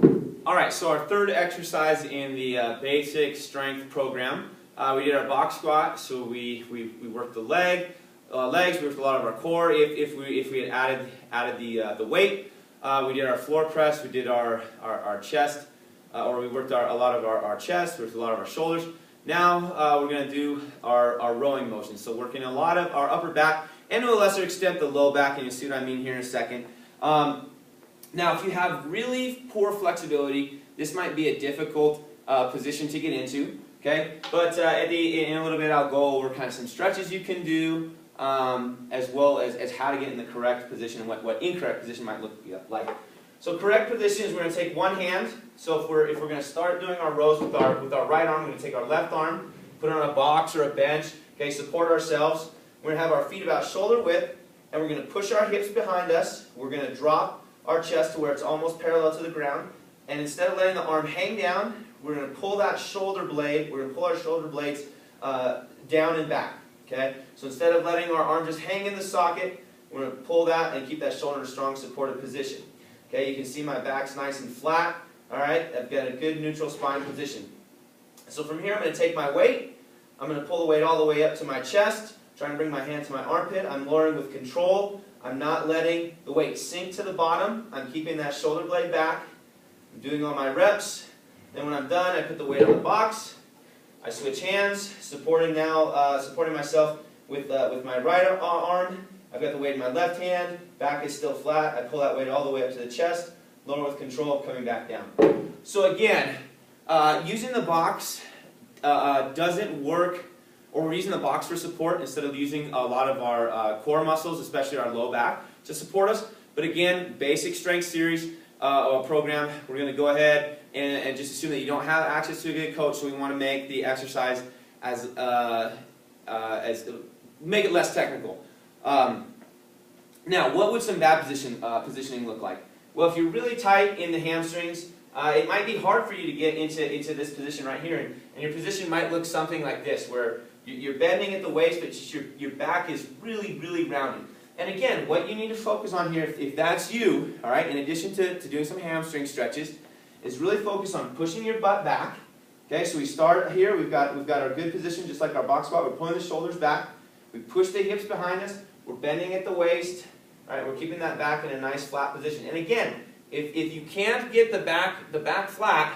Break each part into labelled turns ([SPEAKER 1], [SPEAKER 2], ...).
[SPEAKER 1] Alright, so our third exercise in the basic strength program, we did our box squat, so we worked the legs, we worked a lot of our core if we had added the weight. We did our floor press, we did our chest, or we worked a lot of our chest, we worked a lot of our shoulders. Now we're going to do our rowing motion, so working a lot of our upper back, and to a lesser extent the low back, and you'll see what I mean here in a second. Now, if you have really poor flexibility, this might be a difficult position to get into, okay? But in a little bit, I'll go over kind of some stretches you can do, as well as how to get in the correct position and what incorrect position might look like. So correct position is we're going to take one hand. So if we're going to start doing our rows with our right arm, we're going to take our left arm, put it on a box or a bench, okay, support ourselves. We're going to have our feet about shoulder width, and we're going to push our hips behind us. We're going to drop our chest to where it's almost parallel to the ground, and instead of letting the arm hang down, we're going to pull that shoulder blade, we're going to pull our shoulder blades down and back, okay? So instead of letting our arm just hang in the socket, we're going to pull that and keep that shoulder in a strong supported position. Okay, you can see my back's nice and flat, alright? I've got a good neutral spine position. So from here I'm going to take my weight, I'm going to pull the weight all the way up to my chest, trying to bring my hand to my armpit, I'm lowering with control. I'm not letting the weight sink to the bottom. I'm keeping that shoulder blade back. I'm doing all my reps. Then when I'm done, I put the weight on the box. I switch hands, supporting myself with my right arm. I've got the weight in my left hand. Back is still flat. I pull that weight all the way up to the chest. Lower with control, coming back down. So again, using the box doesn't work. Or we're using the box for support instead of using a lot of our core muscles, especially our low back, to support us. But again, basic strength series program, we're going to go ahead and just assume that you don't have access to a good coach, so we want to make the exercise make it less technical. Now, what would some bad positioning look like? Well, if you're really tight in the hamstrings, it might be hard for you to get into this position right here, and your position might look something like this, where you're bending at the waist, but just your back is really, really rounded. And again, what you need to focus on here, if that's you, all right, in addition to doing some hamstring stretches, is really focus on pushing your butt back. Okay, so we start here, we've got our good position, just like our box squat. We're pulling the shoulders back, we push the hips behind us, we're bending at the waist, all right, we're keeping that back in a nice flat position. And again, if you can't get the back flat,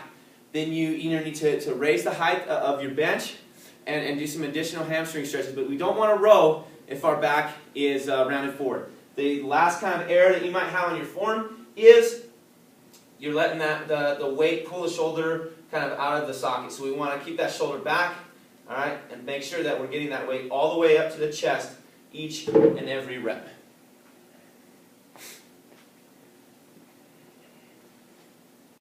[SPEAKER 1] then you either need to raise the height of your bench and do some additional hamstring stretches. But we don't want to row if our back is rounded forward. The last kind of error that you might have on your form is you're letting the weight pull the shoulder kind of out of the socket. So we want to keep that shoulder back, all right, and make sure that we're getting that weight all the way up to the chest each and every rep.